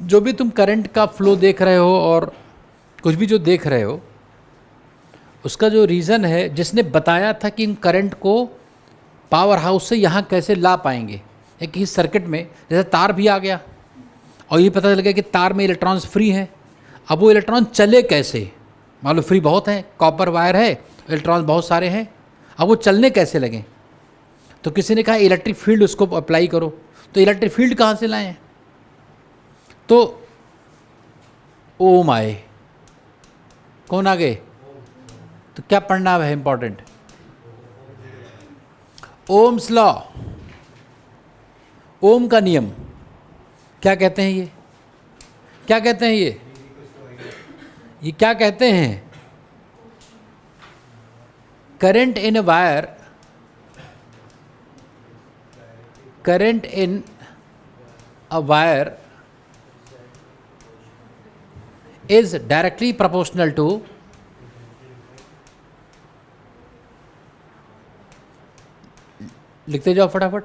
जो भी तुम करंट का फ्लो देख रहे हो और कुछ भी जो देख रहे हो, उसका जो रीज़न है, जिसने बताया था कि इन करंट को पावर हाउस से यहाँ कैसे ला पाएंगे, एक ही सर्किट में जैसे तार भी आ गया और ये पता चल गया कि तार में इलेक्ट्रॉन्स फ्री हैं। अब वो इलेक्ट्रॉन चले कैसे, मान लो फ्री बहुत हैं, कॉपर वायर है, इलेक्ट्रॉन्स बहुत सारे हैं, अब वो चलने कैसे लगें? तो किसी ने कहा इलेक्ट्रिक फील्ड उसको अप्लाई करो। तो इलेक्ट्रिक फील्ड कहाँ से लाएं? तो ओम आए। कौन आ गए? तो क्या पढ़ना है इंपॉर्टेंट? ओम्स लॉ, ओम का नियम। क्या कहते हैं ये? क्या कहते हैं ये क्या कहते हैं? Current in a wire, current in a wire is directly proportional to लिखते जाओ फटाफट,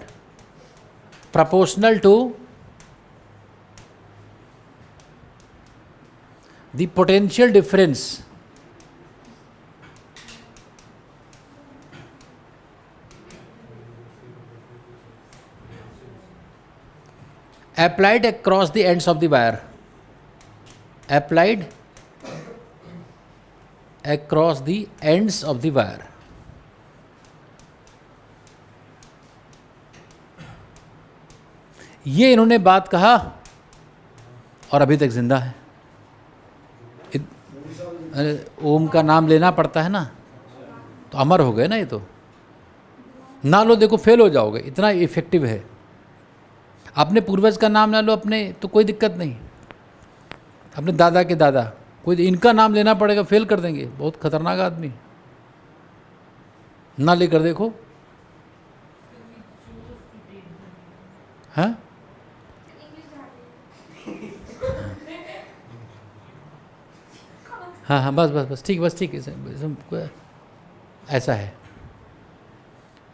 proportional to the potential difference applied across the ends of the wire, applied across the ends of the wire। ये इन्होंने बात कहा और अभी तक जिंदा है। ओम का नाम लेना पड़ता है ना, तो अमर हो गए ना। ये तो ना लो, देखो फेल हो जाओगे, इतना इफेक्टिव है। अपने पूर्वज का नाम ना लो अपने, तो कोई दिक्कत नहीं, अपने दादा के दादा, कोई इनका नाम लेना पड़ेगा, फेल कर देंगे। बहुत खतरनाक आदमी, ना लेकर देखो। हाँ हाँ हाँ, बस बस बस, ठीक, बस ठीक है, ऐसा है।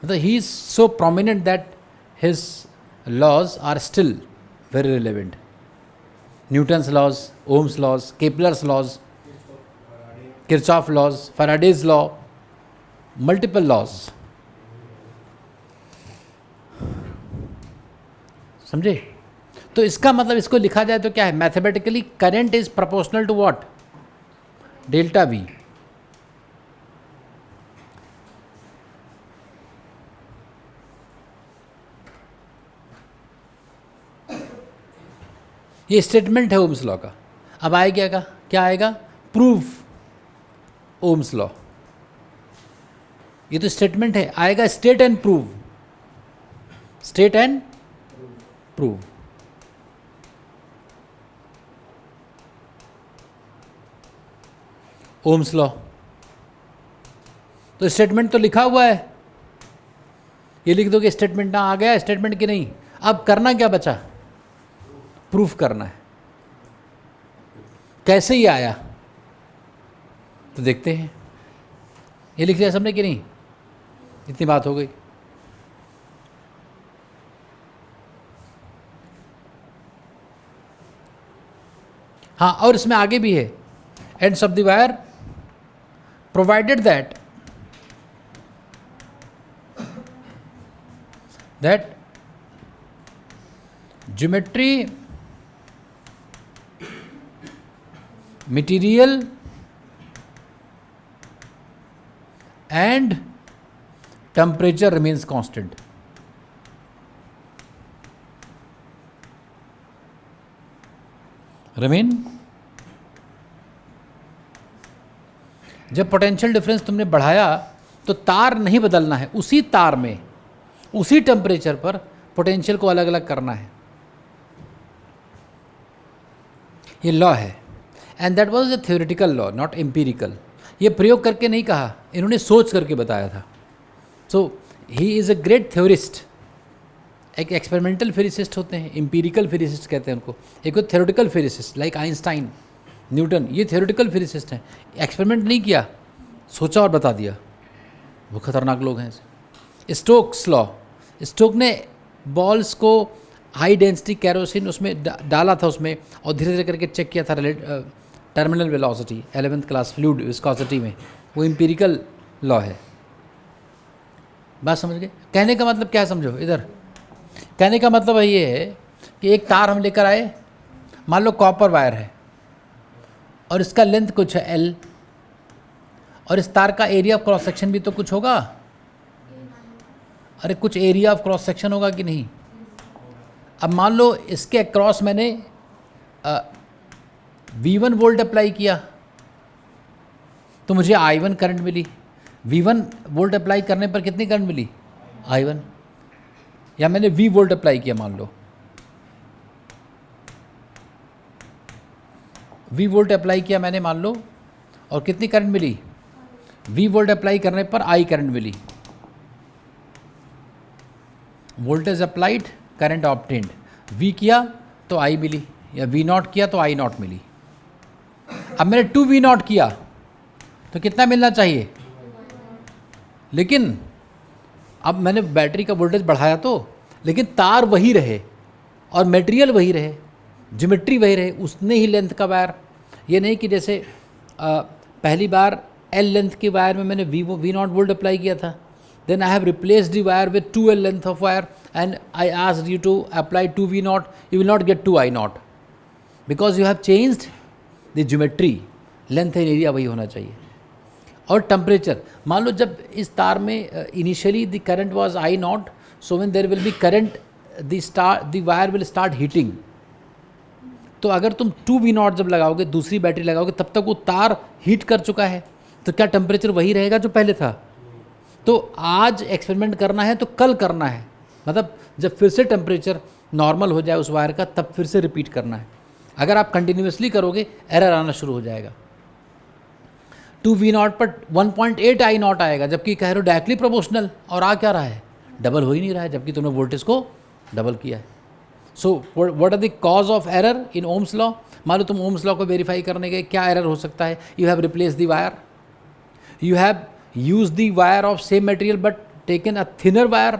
मतलब he is so prominent that his laws are still very relevant. Newton's laws, Ohm's laws, Kepler's laws, Kirchhoff laws, Faraday's law, multiple laws. समझे? तो इसका मतलब, इसको लिखा जाए तो क्या है? Mathematically current is proportional to what? Delta V. ये स्टेटमेंट है ओम्स लॉ का। अब आएगा क्या आएगा? Proof Ohm's law. ये तो स्टेटमेंट है, आएगा state and prove, state and prove. Ohm's law तो स्टेटमेंट तो लिखा हुआ है, ये लिख दो कि स्टेटमेंट ना आ गया, स्टेटमेंट की नहीं। अब करना क्या बचा? प्रूफ करना है। कैसे ही आया तो देखते हैं। ये लिख लिया सबने कि नहीं? इतनी बात हो गई। हाँ, और इसमें आगे भी है, ends of the wire provided that geometry, material and temperature remains constant। remain, जब पोटेंशियल डिफरेंस तुमने बढ़ाया तो तार नहीं बदलना है, उसी तार में उसी टेम्परेचर पर पोटेंशियल को अलग अलग करना है। ये लॉ है, and that was a theoretical law, not empirical. ये प्रयोग करके नहीं कहा, इन्होंने सोच करके बताया था। So he is a great theorist. एक एक्सपेरिमेंटल फिजिसिस्ट होते हैं, एम्पिरिकल फिजिसिस्ट कहते हैं उनको। एक वो theoretical physicist like Einstein, Newton, ये थ्योरेटिकल फिजिसिस्ट हैं। एक्सपेरिमेंट नहीं किया, सोचा और बता दिया। वो खतरनाक लोग हैं। स्टोक्स लॉ, स्टोक ने बॉल्स को हाई डेंसिटी कैरोसिन उसमें डाला था उसमें, और धीरे धीरे करके चेक किया था terminal velocity 11th class fluid viscosity में, वो एम्पिरिकल लॉ है। बात समझ गए? कहने का मतलब क्या है समझो इधर, कहने का मतलब है ये है कि एक तार हम लेकर आए, मान लो कॉपर वायर है और इसका लेंथ कुछ है L, और इस तार का एरिया ऑफ क्रॉस सेक्शन भी तो कुछ होगा, अरे कुछ एरिया ऑफ क्रॉस सेक्शन होगा कि नहीं। अब मान लो इसके अक्रॉस मैंने V1 वोल्ट अप्लाई किया तो मुझे I1 करंट मिली। V1 वोल्ट अप्लाई करने पर कितनी करंट मिली? I1। या मैंने V वोल्ट अप्लाई किया, मान लो V वोल्ट अप्लाई किया मैंने, मान लो, और कितनी करंट मिली? V वोल्ट अप्लाई करने पर I करंट मिली। Voltage applied, current obtained. V किया तो I मिली, या V0 किया तो I0 मिली। अब मैंने 2V0 किया तो कितना मिलना चाहिए? लेकिन अब मैंने बैटरी का वोल्टेज बढ़ाया तो, लेकिन तार वही रहे और मटेरियल वही रहे, ज्योमेट्री वही रहे, उतने ही लेंथ का वायर। ये नहीं कि जैसे पहली बार L लेंथ के वायर में मैंने V0 वोल्ट अप्लाई किया था, then I have replaced the wire with 2L length of wire and I asked you to apply 2V0, you will not get 2I0 because you have changed the geometry, length and area वही होना चाहिए। और temperature, मान लो जब इस तार में initially the current was I0, so when there will be current the wire will start heating। तो अगर तुम 2V0 जब लगाओगे, दूसरी बैटरी लगाओगे, तब तक वो तार हीट कर चुका है, तो क्या टेम्परेचर वही रहेगा जो पहले था? तो आज एक्सपेरिमेंट करना है तो कल करना है, मतलब जब फिर से टेम्परेचर नॉर्मल हो जाए उस वायर का, तब फिर से रिपीट करना है। अगर आप कंटिन्यूसली करोगे एरर आना शुरू हो जाएगा। 2V0 पर 1.8 I0 आएगा, जबकि कह रहे हो डायरेक्टली प्रोपोर्शनल, और आ क्या रहा है? डबल हो ही नहीं रहा है, जबकि तुमने वोल्टेज को डबल किया है। So what are the cause of error in Ohm's law? मान लो तुम ओम्स लॉ को वेरीफाई करने के, क्या एरर हो सकता है? You have replace the wire, you have used the wire of same material but taken a thinner wire,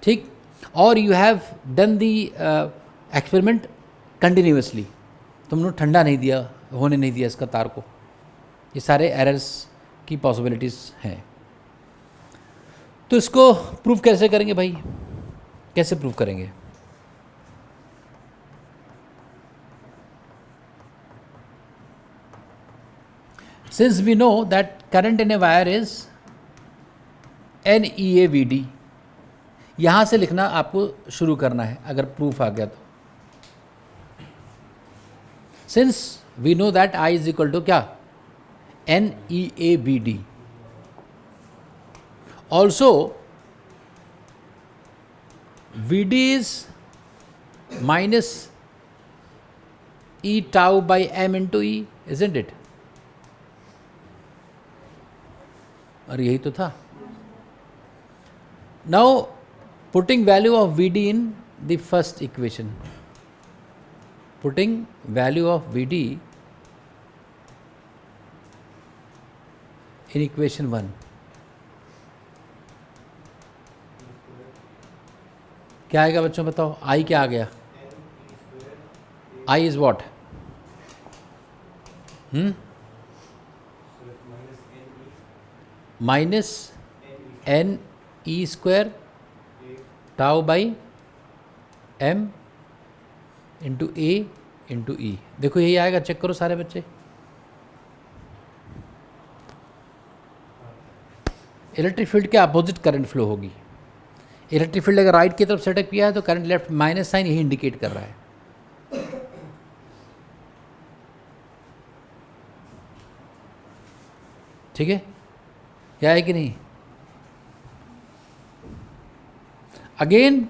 ठीक, और you have done the experiment continuously, तुमने ठंडा नहीं दिया, होने नहीं दिया इसका तार को। ये सारे एरर्स की पॉसिबिलिटीज़ हैं। तो इसको प्रूव कैसे करेंगे भाई? कैसे प्रूव करेंगे? Since we know that current in a wire is NEAVD, यहाँ से लिखना आपको शुरू करना है अगर प्रूफ आ गया तो। Since we know that I is equal to क्या? NEAVD. Also, VD is minus E tau by M into E, isn't it? और यही तो था। Now putting value of V D in the first equation, putting value of V D in equation 1, क्या आएगा बच्चों बताओ? I क्या आ गया? I is what? Minus N E square tau by M into A into E. देखो यही आएगा, चेक करो सारे बच्चे। इलेक्ट्रिक फील्ड के अपोजिट करंट फ्लो होगी। इलेक्ट्रिक फील्ड अगर राइट की तरफ सेटअप किया है तो करंट लेफ्ट, माइनस साइन यही इंडिकेट कर रहा है। ठीक है, क्या है कि नहीं? Again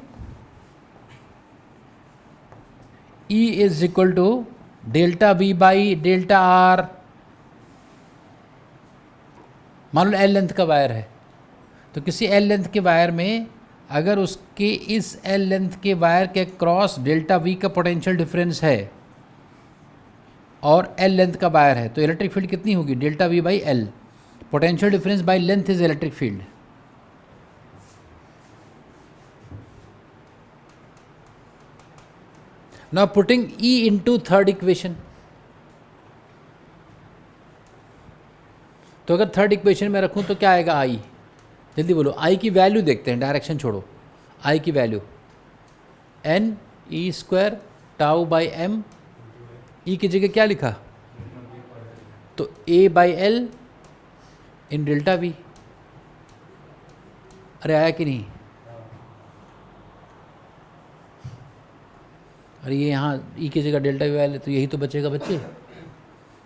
E is equal to delta V by delta R। मान लो L लेंथ का वायर है, तो किसी L लेंथ के वायर में अगर उसके इस L लेंथ के वायर के क्रॉस डेल्टा V का पोटेंशियल डिफरेंस है और L लेंथ का वायर है, तो इलेक्ट्रिक फील्ड कितनी होगी? Delta V by L। Potential difference by length is electric field. Now putting E into third equation, तो अगर थर्ड इक्वेशन में रखूं तो क्या आएगा I, जल्दी बोलो। I की वैल्यू देखते हैं, डायरेक्शन छोड़ो। I की value n e square tau by m, E की जगह क्या लिखा, तो A by L in delta V। अरे आया कि नहीं, अरे ये यहाँ E की जगह डेल्टा V है, तो यही तो बचेगा बच्चे,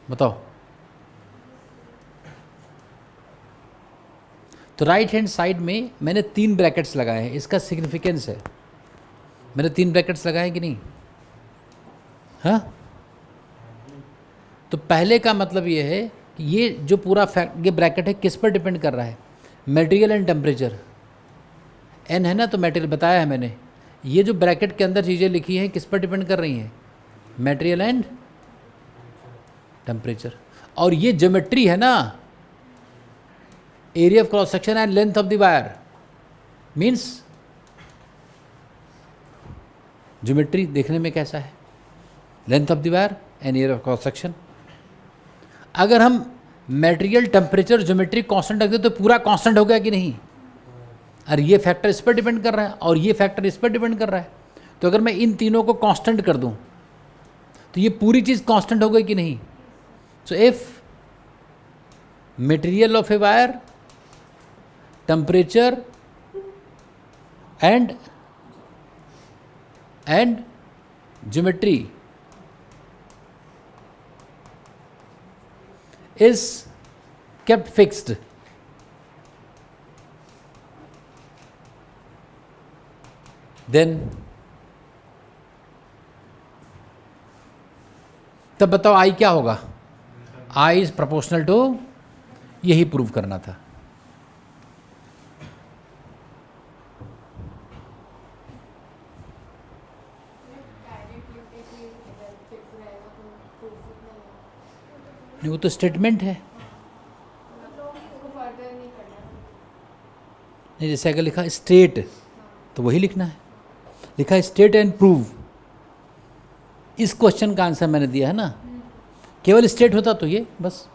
बताओ। तो राइट हैंड साइड में मैंने 3 ब्रैकेट्स लगाए हैं, इसका सिग्निफिकेंस है, मैंने 3 ब्रैकेट्स लगाए कि नहीं, हाँ। तो पहले का मतलब ये है कि ये जो पूरा ये ब्रैकेट है किस पर डिपेंड कर रहा है, मटेरियल एंड टेम्परेचर। एन है ना, तो मटेरियल बताया है मैंने। ये जो ब्रैकेट के अंदर चीज़ें लिखी हैं किस पर डिपेंड कर रही हैं, मटेरियल एंड टेम्परेचर। और ये ज्योमेट्री है ना, area of cross section and length of the wire, means geometry देखने में कैसा है, length of the wire and area of cross section. अगर हम मटेरियल टेम्परेचर ज्योमेट्री कांस्टेंट रख दे तो पूरा कांस्टेंट हो गया कि नहीं, और ये फैक्टर इस पर डिपेंड कर रहा है और ये फैक्टर इस पर डिपेंड कर रहा है। तो अगर मैं इन तीनों को कांस्टेंट कर दूं तो ये पूरी चीज़ कांस्टेंट हो गई कि नहीं। So if material of a wire, temperature and geometry is kept fixed, then तब बताओ I क्या होगा, I is proportional to, यही प्रूव करना था। नहीं, वो तो स्टेटमेंट है। नहीं, जैसे अगर लिखा स्टेट तो वही लिखना है, लिखा स्टेट एंड प्रूव। इस क्वेश्चन का आंसर मैंने दिया है ना, केवल स्टेट होता तो ये बस,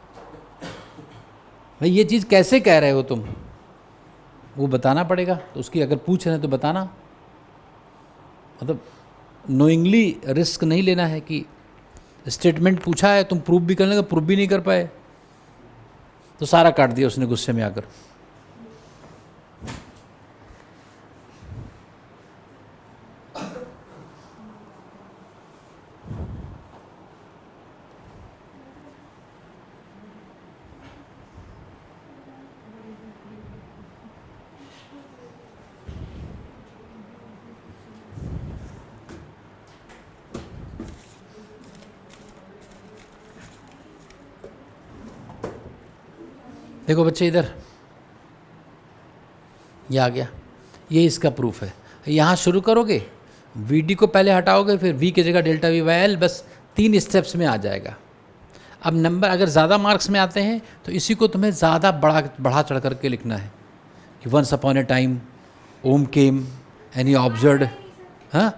भाई ये चीज़ कैसे कह रहे हो तुम, वो बताना पड़ेगा। तो उसकी अगर पूछ रहे हैं तो बताना, मतलब नोइंगली रिस्क नहीं लेना है कि स्टेटमेंट पूछा है तुम प्रूफ भी कर लेंगे, प्रूफ भी नहीं कर पाए तो सारा काट दिया उसने गुस्से में आकर। देखो बच्चे इधर, ये आ गया, ये इसका प्रूफ है। यहाँ शुरू करोगे, वी डी को पहले हटाओगे, फिर वी की जगह डेल्टा वी बाई एल, बस 3 स्टेप्स में आ जाएगा। अब नंबर अगर ज़्यादा मार्क्स में आते हैं तो इसी को तुम्हें ज़्यादा बढ़ा चढ़ करके लिखना है कि once upon a time Ohm came and he observed. हाँ,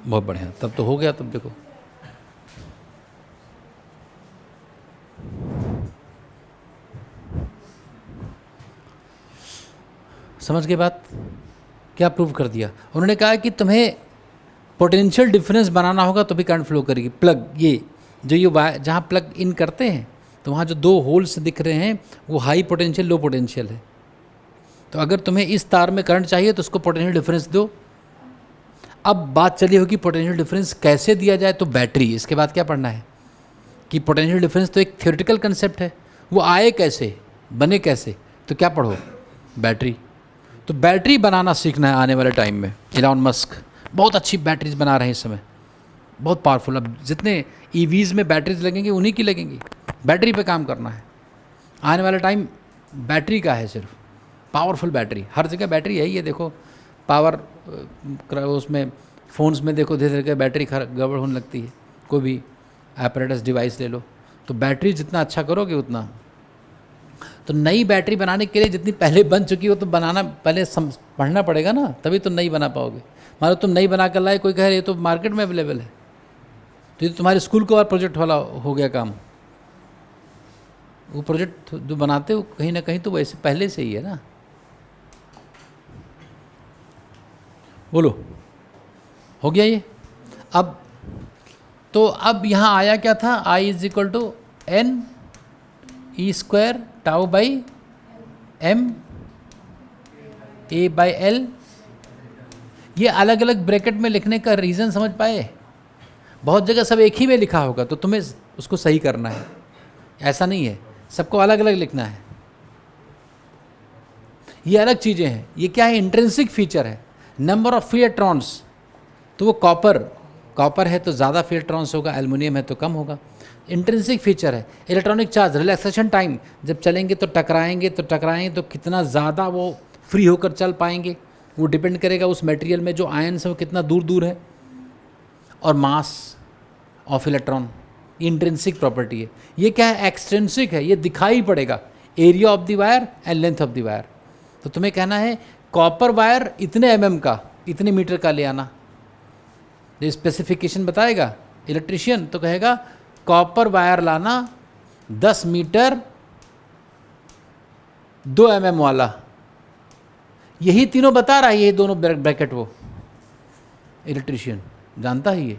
बहुत बढ़िया, तब तो हो गया। तब देखो समझ के बात, क्या प्रूव कर दिया उन्होंने। कहा कि तुम्हें पोटेंशियल डिफरेंस बनाना होगा तो भी करंट फ्लो करेगी। प्लग, ये जो ये वायर जहाँ प्लग इन करते हैं तो वहाँ जो 2 होल्स दिख रहे हैं वो हाई पोटेंशियल लो पोटेंशियल है। तो अगर तुम्हें इस तार में करंट चाहिए तो उसको पोटेंशियल डिफरेंस दो। अब बात चली होगी पोटेंशियल डिफरेंस कैसे दिया जाए, तो बैटरी। इसके बाद क्या पढ़ना है कि पोटेंशियल डिफरेंस तो एक थ्योरेटिकल कंसेप्ट है, वो आए कैसे, बने कैसे, तो क्या पढ़ो, बैटरी। तो बैटरी बनाना सीखना है आने वाले टाइम में। इलॉन मस्क बहुत अच्छी बैटरीज बना रहे हैं इस समय, बहुत पावरफुल। अब जितने ईवीज़ में बैटरीज लगेंगी उन्हीं की लगेंगी, बैटरी पे काम करना है। आने वाला टाइम बैटरी का है, सिर्फ पावरफुल बैटरी। हर जगह बैटरी है, ये देखो पावर उसमें फ़ोन्स में देखो धीरे धीरे बैटरी गड़बड़ होने लगती है। कोई भी एपरेटस डिवाइस ले लो, तो बैटरी जितना अच्छा करोगे उतना। तो नई बैटरी बनाने के लिए जितनी पहले बन चुकी हो तो बनाना पहले पढ़ना पड़ेगा ना, तभी तुम नहीं बना पाओगे। मान लो तुम नहीं बना कर लाए, कोई कह रहे ये तो मार्केट में अवेलेबल है, तो ये तो तुम्हारे स्कूल को और प्रोजेक्ट वाला हो गया काम। वो प्रोजेक्ट जो बनाते हो कहीं ना कहीं तो वैसे पहले से ही है ना। बोलो, हो गया ये? अब तो अब यहाँ आया क्या था, I is equal to N E square tau by M A by L. ये अलग अलग ब्रैकेट में लिखने का रीज़न समझ पाए? बहुत जगह सब एक ही में लिखा होगा, तो तुम्हें उसको सही करना है, ऐसा नहीं है, सबको अलग अलग लिखना है। ये अलग चीज़ें हैं। ये क्या है, इंट्रिंसिक फीचर है। नंबर ऑफ फ्री इलेक्ट्रॉन्स, तो वो कॉपर है तो ज़्यादा फ्री इलेक्ट्रॉन्स होगा, एल्युमिनियम है तो कम होगा। इंट्रिंसिक फीचर है। इलेक्ट्रॉनिक चार्ज, रिलैक्सेशन टाइम, जब चलेंगे तो टकराएंगे तो कितना ज़्यादा वो फ्री होकर चल पाएंगे, वो डिपेंड करेगा उस मटेरियल में जो आयन्स है वो कितना दूर दूर है। और mass of electron, intrinsic property है। ये क्या है, एक्सट्रिंसिक है, ये दिखाई पड़ेगा, area of the wire and length of the wire. तो तुम्हें कहना है कॉपर वायर इतने mm का, इतने मीटर का ले आना। ये स्पेसिफिकेशन बताएगा इलेक्ट्रिशियन, तो कहेगा कॉपर वायर लाना 10 मीटर 2 mm वाला। यही तीनों बता रहा है, ये दोनों ब्रैकेट। वो इलेक्ट्रिशियन जानता है ये,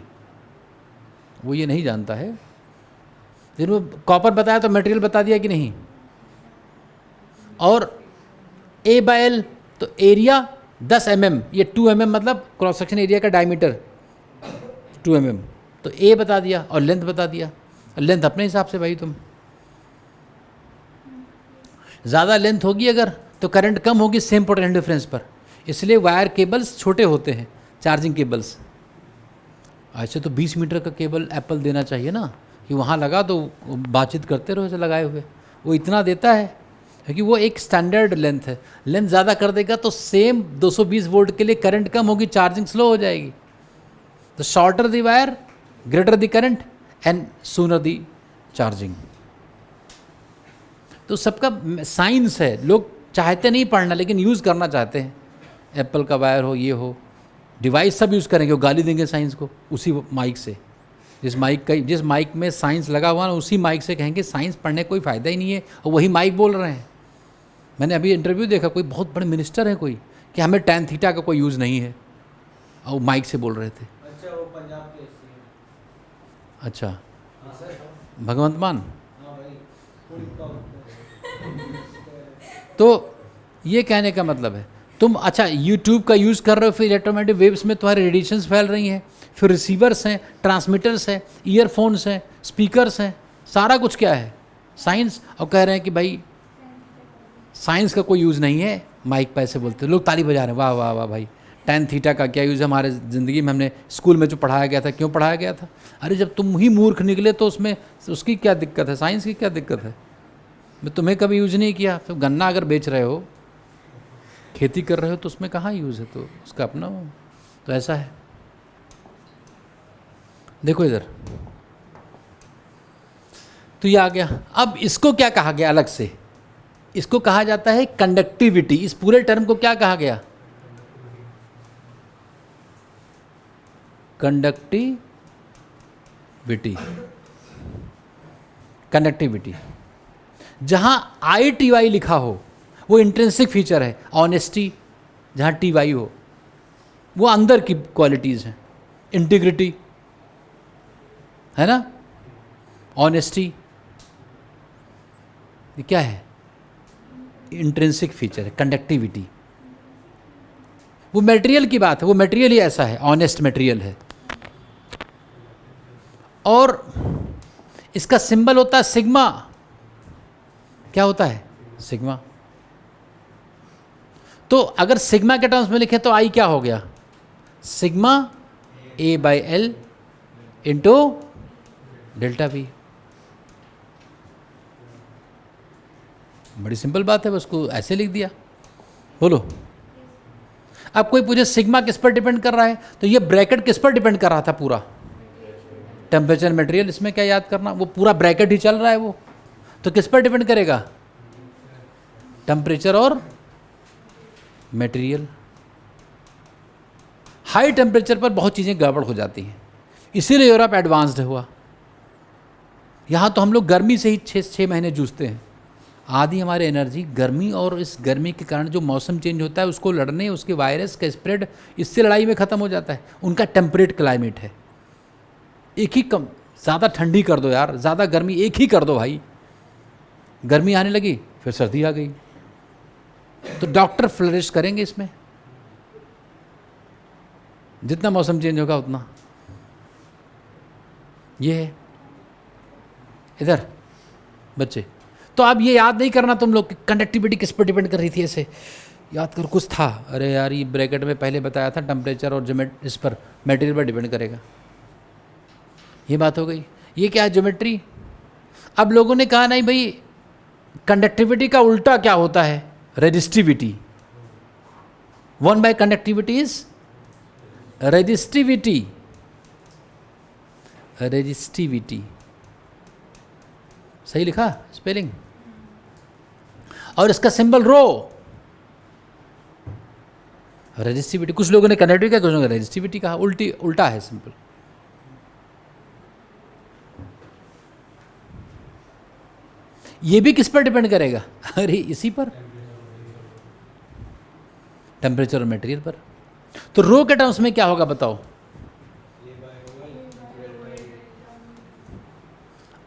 वो ये नहीं जानता है। जिन्होंने कॉपर बताया तो मटेरियल बता दिया कि नहीं। और ए बाय एल, तो एरिया 10 mm, ये 2 mm मतलब क्रॉस सेक्शन एरिया का डायमीटर 2 mm, तो ए बता दिया और लेंथ बता दिया। और लेंथ अपने हिसाब से भाई, तुम ज़्यादा लेंथ होगी अगर तो करंट कम होगी सेम पोटेंशियल डिफरेंस पर, इसलिए वायर केबल्स छोटे होते हैं, चार्जिंग केबल्स। ऐसे तो 20 मीटर का केबल एप्पल देना चाहिए ना, कि वहाँ लगा तो बातचीत करते रहो ऐसे लगाए हुए। वो इतना देता है क्योंकि वो एक स्टैंडर्ड लेंथ है। लेंथ ज़्यादा कर देगा तो सेम 220 वोल्ट के लिए करंट कम होगी, चार्जिंग स्लो हो जाएगी। तो shorter the wire greater the current and sooner the charging. तो सबका साइंस है, लोग चाहते नहीं पढ़ना लेकिन यूज़ करना चाहते हैं। एप्पल का वायर हो, ये हो, डिवाइस सब यूज़ करेंगे, वो गाली देंगे साइंस को उसी माइक से। जिस माइक में साइंस लगा हुआ ना, उसी माइक से कहेंगे साइंस पढ़ने कोई फ़ायदा ही नहीं है, और वही माइक बोल रहे हैं। मैंने अभी इंटरव्यू देखा, कोई बहुत बड़े मिनिस्टर है कोई, कि हमें टैन थीटा का कोई यूज़ नहीं है, और वो माइक से बोल रहे थे। अच्छा, वो पंजाब के सीएम। अच्छा, भगवंत मान। तो ये कहने का मतलब है, तुम अच्छा यूट्यूब का यूज़ कर रहे हो, फिर इलेक्ट्रोमैग्नेटिक वेव्स में तुम्हारी रेडिएशंस फैल रही हैं, फिर रिसीवर्स हैं, ट्रांसमीटर्स हैं, ईयरफोन्स हैं, स्पीकर्स हैं, सारा कुछ क्या है, साइंस। और कह रहे हैं कि भाई साइंस का कोई यूज़ नहीं है, माइक पे ऐसे बोलते, लोग ताली बजा रहे हैं, वाह वाह वाह भाई, टैन थीटा का क्या यूज़ है हमारे ज़िंदगी में, हमने स्कूल में जो पढ़ाया गया था, क्यों पढ़ाया गया था? अरे जब तुम ही मूर्ख निकले तो उसमें उसकी क्या दिक्कत है, साइंस की क्या दिक्कत है? मैं तुम्हें कभी यूज़ नहीं किया। तो गन्ना अगर बेच रहे हो, खेती कर रहे हो, तो उसमें कहाँ यूज़ है, तो उसका अपना हो। तो ऐसा है। देखो इधर, तो ये आ गया। अब इसको क्या कहा गया अलग से, इसको कहा जाता है कंडक्टिविटी। इस पूरे टर्म को क्या कहा गया, कंडक्टिविटी। कंडक्टिविटी जहां ITY लिखा हो वो इंट्रिंसिक फीचर है। ऑनेस्टी जहां TY हो वो अंदर की क्वालिटीज़ हैं। इंटीग्रिटी है ना, ऑनेस्टी, ये क्या है, इंट्रिंसिक फीचर है। कंडक्टिविटी वो मटेरियल की बात है, वो मटेरियल ही ऐसा है, ऑनेस्ट मटेरियल है। और इसका सिंबल होता है सिग्मा। क्या होता है, सिग्मा। तो अगर सिग्मा के टर्म्स में लिखे तो आई क्या हो गया, sigma A/L into delta V। बड़ी सिंपल बात है, बस उसको ऐसे लिख दिया। बोलो, अब कोई पूछे सिग्मा किस पर डिपेंड कर रहा है, तो ये ब्रैकेट किस पर डिपेंड कर रहा था, पूरा टेम्परेचर मटेरियल। इसमें क्या याद करना, वो पूरा ब्रैकेट ही चल रहा है वो, तो किस पर डिपेंड करेगा, टेम्परेचर और मटेरियल। हाई टेम्परेचर पर बहुत चीज़ें गड़बड़ हो जाती हैं, इसीलिए यूरोप एडवांस्ड हुआ। यहाँ तो हम लोग गर्मी से ही 6 महीने जूझते हैं। आधी हमारी एनर्जी गर्मी, और इस गर्मी के कारण जो मौसम चेंज होता है उसको लड़ने, उसके वायरस का स्प्रेड, इससे लड़ाई में ख़त्म हो जाता है। उनका टेम्परेट क्लाइमेट है, एक ही कम, ज़्यादा ठंडी कर दो यार, ज़्यादा गर्मी एक ही कर दो भाई, गर्मी आने लगी फिर सर्दी आ गई, तो डॉक्टर फ्लरिश करेंगे इसमें। जितना मौसम चेंज होगा उतना। ये है इधर बच्चे। तो अब ये याद नहीं करना तुम लोग कि कंडक्टिविटी किस पर डिपेंड कर रही थी, ऐसे याद करो कुछ था। अरे यार ये ब्रैकेट में पहले बताया था टेम्परेचर और इस पर मटेरियल पर डिपेंड करेगा, ये बात हो गई। ये क्या है ज्योमेट्री। अब लोगों ने कहा नहीं भाई कंडक्टिविटी का उल्टा क्या होता है, resistivity. 1 by conductivity is resistivity, resistivity सही लिखा स्पेलिंग। और इसका सिंबल रो, रेजिस्टिविटी। कुछ लोगों ने कंडक्टिविटी कहा, कुछ लोगों ने रेजिस्टिविटी कहा, उल्टा है सिंपल। ये भी किस पर डिपेंड करेगा, अरे इसी पर, टेम्परेचर और मटेरियल पर। तो रो के टर्म्स में क्या होगा बताओ,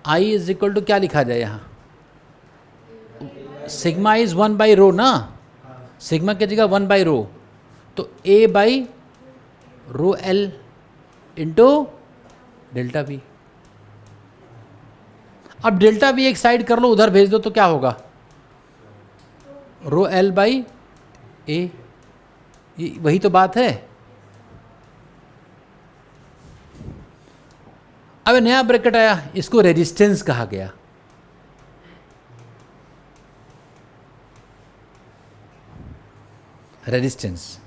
I इज इक्वल टू क्या लिखा जाए यहाँ, सिग्मा इज 1 by रो ना, सिग्मा की जगह 1 by रो, तो A by rho L into delta V। अब डेल्टा V एक साइड कर लो, उधर भेज दो तो क्या होगा, रो L by A। वही तो बात है। अब नया ब्रैकेट आया, इसको रेजिस्टेंस कहा गया। Resistance,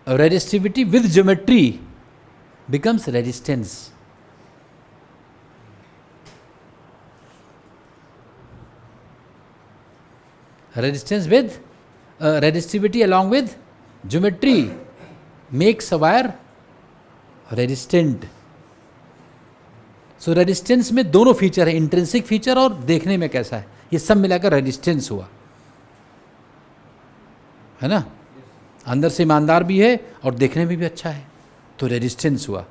resistivity with geometry becomes resistance। Resistance with resistivity along with geometry makes a wire resistant। So resistance में दोनों फीचर है, इंट्रिंसिक फीचर और देखने में कैसा है, ये सब मिलाकर रेजिस्टेंस हुआ, है ना। अंदर से ईमानदार भी है और देखने में भी अच्छा है, तो रेजिस्टेंस हुआ।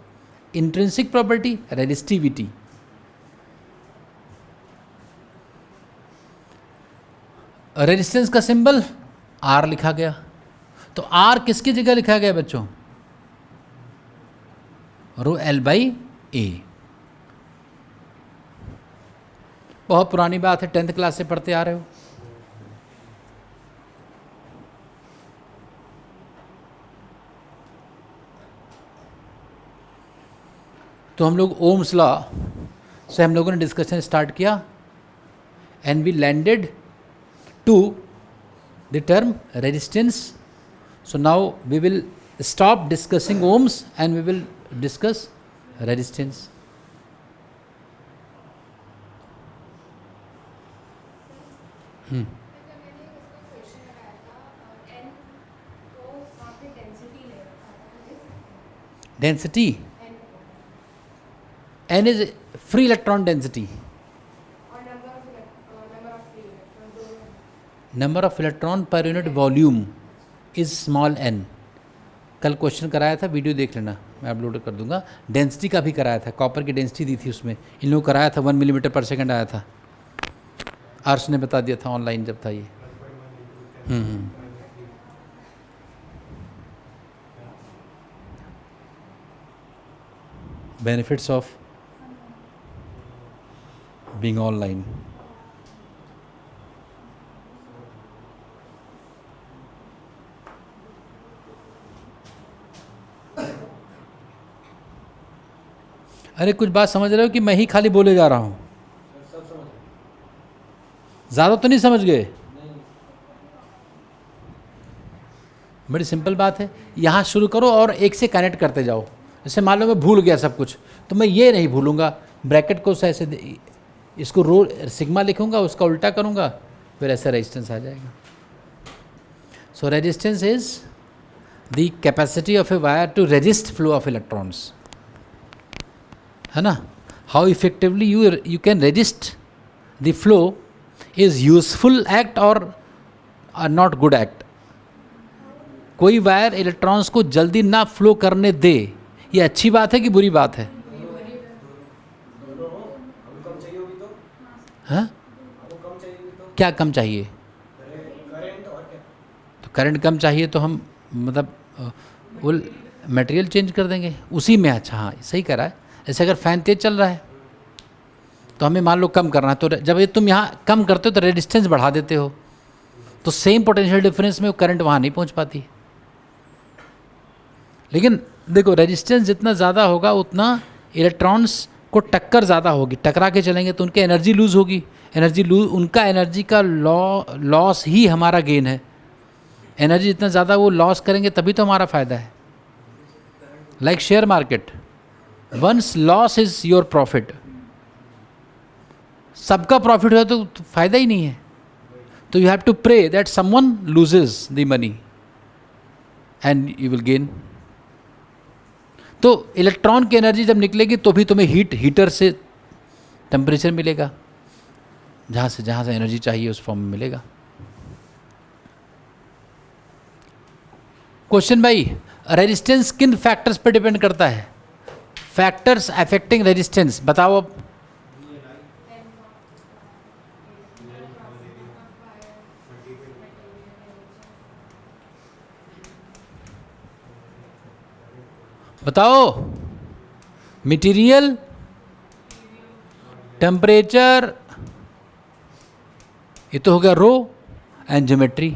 Intrinsic property resistivity. रेजिस्टेंस का सिंबल R लिखा गया, तो R किसकी जगह लिखा गया बच्चों, रो L by A। बहुत पुरानी बात है, 10th क्लास से पढ़ते आ रहे हो। तो हम लोग ओम्स लॉ से हम लोगों ने डिस्कशन स्टार्ट किया, and we landed to the term resistance. So now we will stop discussing Ohm's and we will discuss resistance. Density, N is free electron density, number of electron per unit volume is small n। कल question कराया था, video देख लेना, मैं upload कर दूंगा। Density का भी कराया था, कॉपर की डेंसिटी दी थी उसमें, इन लोगों कराया था 1 मिलीमीटर पर सेकंड आया था, आर्स ने बता दिया था ऑनलाइन जब था ये। Benefits of being online. अरे कुछ बात समझ रहे हो कि मैं ही खाली बोले जा रहा हूँ, ज़्यादा तो नहीं समझ गए। बड़ी सिंपल बात है, यहाँ शुरू करो और एक से कनेक्ट करते जाओ। जैसे मान लो मैं भूल गया सब कुछ, तो मैं ये नहीं भूलूंगा, ब्रैकेट को ऐसे इसको रो सिग्मा लिखूंगा, उसका उल्टा करूंगा, फिर ऐसे रेजिस्टेंस आ जाएगा। So resistance is the capacity of a wire to resist flow of electrons, है ना. How effectively you can resist the flow is useful act or not good act. कोई वायर इलेक्ट्रॉन्स को जल्दी ना फ्लो करने दे, ये अच्छी बात है कि बुरी बात है? हाँ, क्या कम चाहिए? तो करंट कम चाहिए तो हम मतलब वो मटेरियल चेंज कर देंगे उसी में. अच्छा, हाँ सही कह रहा है. जैसे अगर फ़ैन तेज चल रहा है तो हमें मान लो कम करना है, तो जब ये तुम यहाँ कम करते हो तो रेजिस्टेंस बढ़ा देते हो, तो सेम पोटेंशियल डिफरेंस में वो करंट वहाँ नहीं पहुँच पाती. लेकिन देखो, रेजिस्टेंस जितना ज़्यादा होगा उतना इलेक्ट्रॉन्स को टक्कर ज़्यादा होगी, टकरा के चलेंगे तो उनकी एनर्जी लूज़ होगी. एनर्जी लूज, उनका एनर्जी का लॉस ही हमारा गेन है. एनर्जी जितना ज़्यादा वो लॉस करेंगे तभी तो हमारा फ़ायदा है. Like share market, once loss is your profit. सबका प्रॉफिट हो तो फ़ायदा ही नहीं है. तो you have to pray that someone loses the money and you will gain. तो इलेक्ट्रॉन की एनर्जी जब निकलेगी तो भी तुम्हें हीटर से टेम्परेचर मिलेगा, जहाँ से एनर्जी चाहिए उस फॉर्म में मिलेगा. क्वेश्चन भाई, रेजिस्टेंस किन फैक्टर्स पर डिपेंड करता है? फैक्टर्स अफेक्टिंग रेजिस्टेंस बताओ अब. बताओ. मटेरियल, टेम्परेचर, ये तो हो गया रो एंड ज्योमेट्री.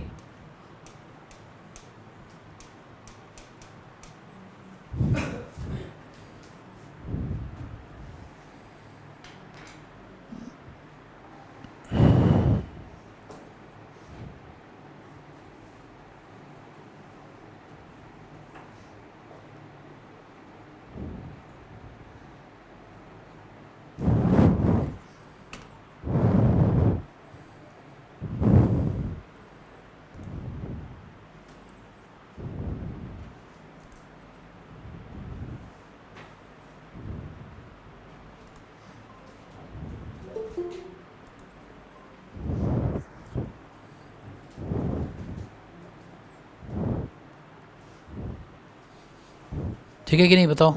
ठीक है कि नहीं बताओ?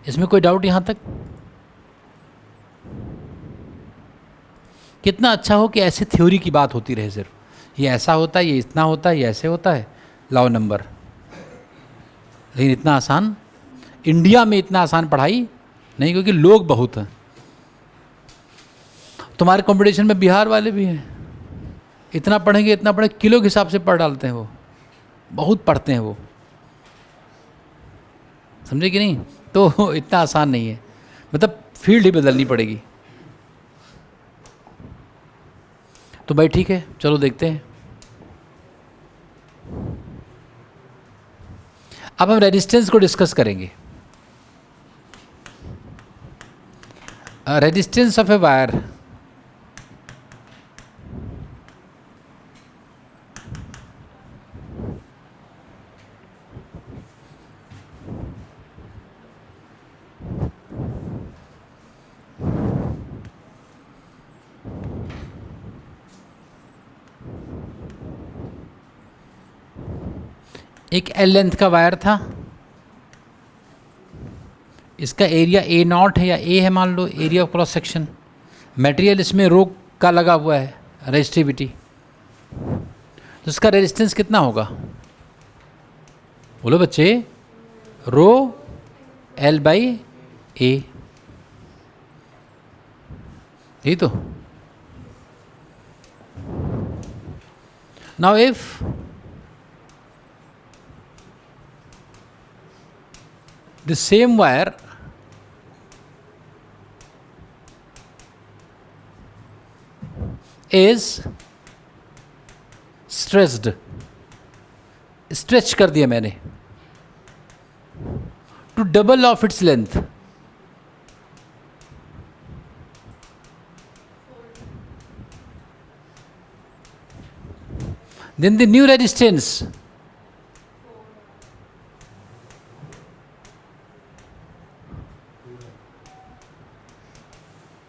इसमें कोई डाउट यहाँ तक? कितना अच्छा हो कि ऐसे थ्योरी की बात होती रहे. सिर्फ ये ऐसा होता है, ये इतना होता है, ये ऐसे होता है, लाओ नंबर. लेकिन इतना आसान इंडिया में, इतना आसान पढ़ाई नहीं, क्योंकि लोग बहुत हैं. तुम्हारे कंपटीशन में बिहार वाले भी हैं. इतना पढ़ेंगे, इतना पढ़ेंगे, किलो के हिसाब से पढ़ डालते हैं वो, बहुत पढ़ते हैं वो. समझे कि नहीं? तो इतना आसान नहीं है, मतलब फील्ड ही बदलनी पड़ेगी. तो भाई ठीक है, चलो देखते हैं. अब हम रेजिस्टेंस को डिस्कस करेंगे. Resistance of a wire. एक एल लेंथ का वायर था, इसका एरिया ए नॉट है या ए है, मान लो area of cross section. Material इसमें रो का लगा हुआ है, रेजिस्टिविटी. तो इसका रेजिस्टेंस कितना होगा? बोलो बच्चे. रो एल बाई ए, यही तो. Now if the same wire is stretched, stretch कर दिया मैंने to double of its length. Then the new resistance.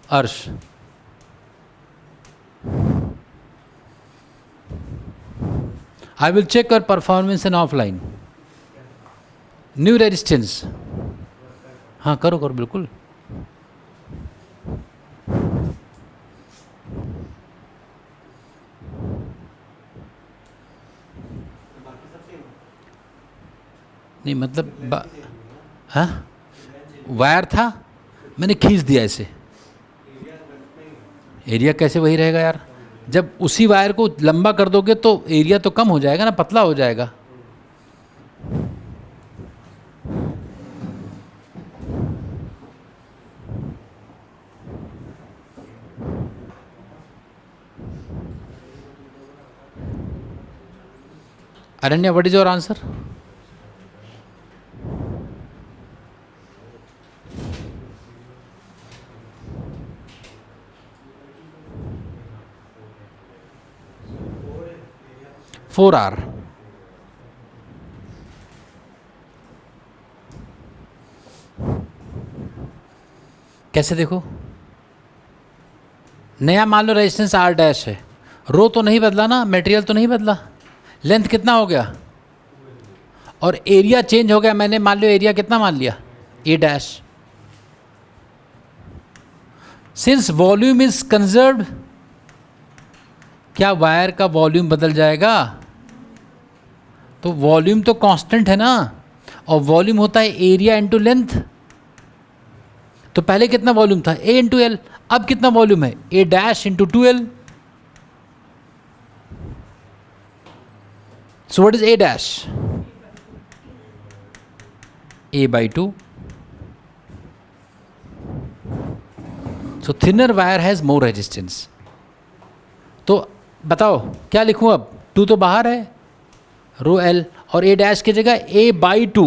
Arsh. I will check your performance in offline. New resistance. हाँ करो करो बिल्कुल. नहीं मतलब हाँ वायर था, मैंने खींच दिया ऐसे. एरिया कैसे वही रहेगा यार, जब उसी वायर को लंबा कर दोगे तो एरिया तो कम हो जाएगा ना, पतला हो जाएगा. Aranya, what is your answer? Four R. कैसे देखो, नया मान लो रेजिस्टेंस आर डैश है, रो तो नहीं बदला ना, मटेरियल तो नहीं बदला, लेंथ कितना हो गया और एरिया चेंज हो गया. मैंने मान लो एरिया कितना मान लिया, A dash. Since volume is conserved, क्या वायर का वॉल्यूम बदल जाएगा? तो वॉल्यूम तो कांस्टेंट है ना, और वॉल्यूम होता है एरिया इंटू लेंथ. तो पहले कितना वॉल्यूम था, ए इंटू एल, अब कितना वॉल्यूम है, A dash into 2l. So what is A dash, a by 2. So thinner wire has more resistance. तो बताओ क्या लिखूं अब, 2 तो बाहर है, रो एल, और ए डैश की जगह a by 2.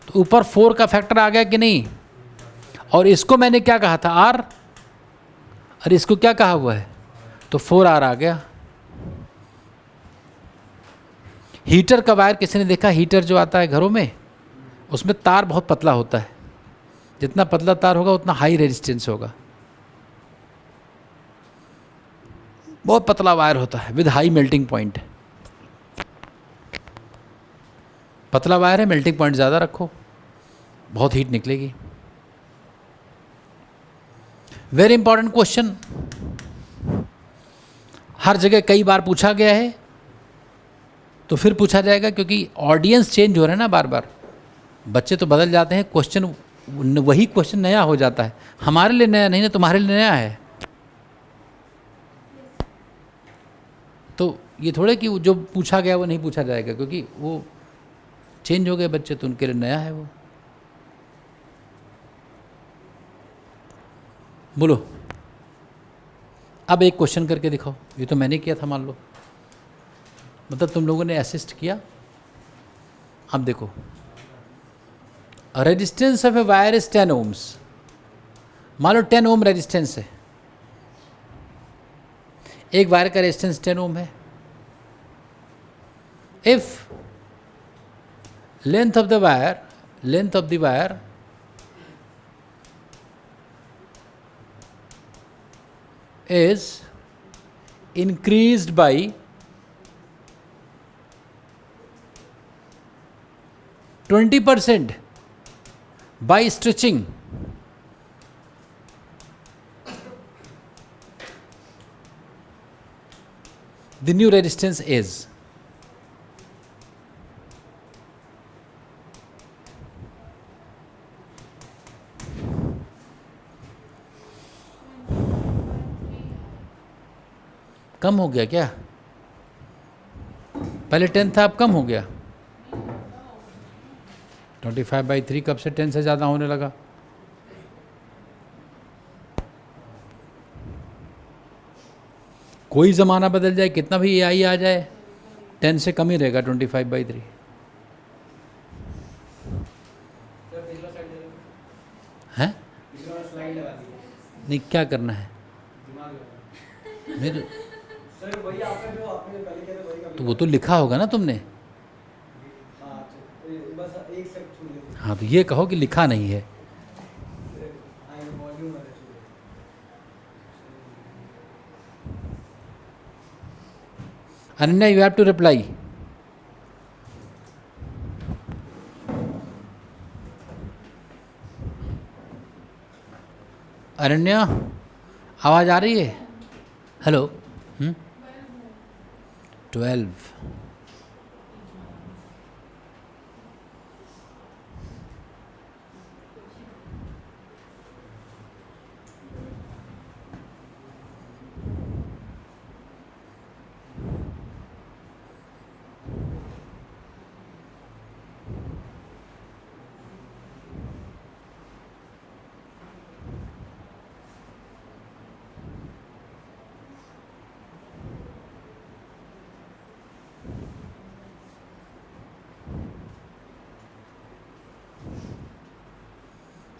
तो ऊपर 4 का फैक्टर आ गया कि नहीं, और इसको मैंने क्या कहा था, आर, और इसको क्या कहा हुआ है, तो 4r आ गया. हीटर का वायर किसी ने देखा, हीटर जो आता है घरों में, उसमें तार बहुत पतला होता है, जितना पतला तार होगा उतना हाई रेजिस्टेंस होगा. बहुत पतला वायर होता है विद हाई मेल्टिंग पॉइंट. पतला वायर है, मेल्टिंग पॉइंट ज़्यादा रखो, बहुत हीट निकलेगी. वेरी इंपॉर्टेंट क्वेश्चन, हर जगह कई बार पूछा गया है, तो फिर पूछा जाएगा, क्योंकि ऑडियंस चेंज हो रहे हैं ना बार बार, बच्चे तो बदल जाते हैं, क्वेश्चन वही क्वेश्चन नया हो जाता है. हमारे लिए नया नहीं ना, तुम्हारे लिए नया है. तो ये थोड़े कि जो पूछा गया वो नहीं पूछा जाएगा, क्योंकि वो चेंज हो गए बच्चे, तो उनके लिए नया है वो. बोलो, अब एक क्वेश्चन करके दिखाओ. ये तो मैंने किया था मान लो, मतलब तुम लोगों ने असिस्ट किया. अब देखो, resistance of a wire is 10 ohms. मान लो 10 ohm रेजिस्टेंस है, एक वायर का रेजिस्टेंस 10 ohm है. If length of the wire is increased by 20% by stretching, the new resistance is. कम हो गया क्या, पहले 10 था अब कम हो गया. 25/3 कब से 10 से ज़्यादा होने लगा. कोई ज़माना बदल जाए, कितना भी AI आ जाए, 10 से कम ही रहेगा 25/3. हैं नहीं, क्या करना है, मेरे सर वही आपका जो आपने पहले कहा था वही का तो वो तो लिखा होगा ना तुमने। हाँ अच्छा, बस एक सेकंड छू लेते हाँ तो ये कहो कि लिखा नहीं है। आई वॉल्यूम वाले छू लेते Ananya you have to reply. Ananya आवाज़ आ रही है? हेलो। 12।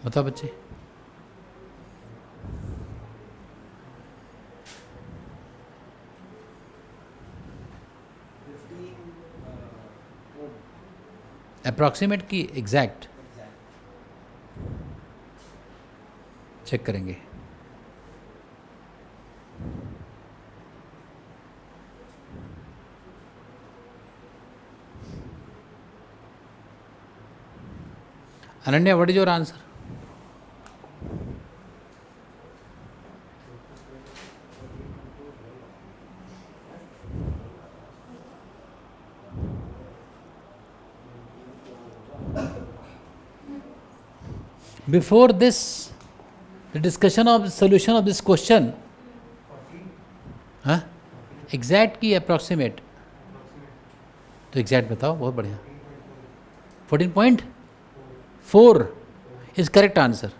बताओ बच्चे। अप्रॉक्सीमेट की एग्जैक्ट चेक करेंगे। Ananya what is your answer? Before this, the discussion of the solution of this question, हाँ एग्जैक्ट की अप्रॉक्सीमेट? तो एग्जैक्ट बताओ, बहुत बढ़िया। 14.4 इज करेक्ट आंसर।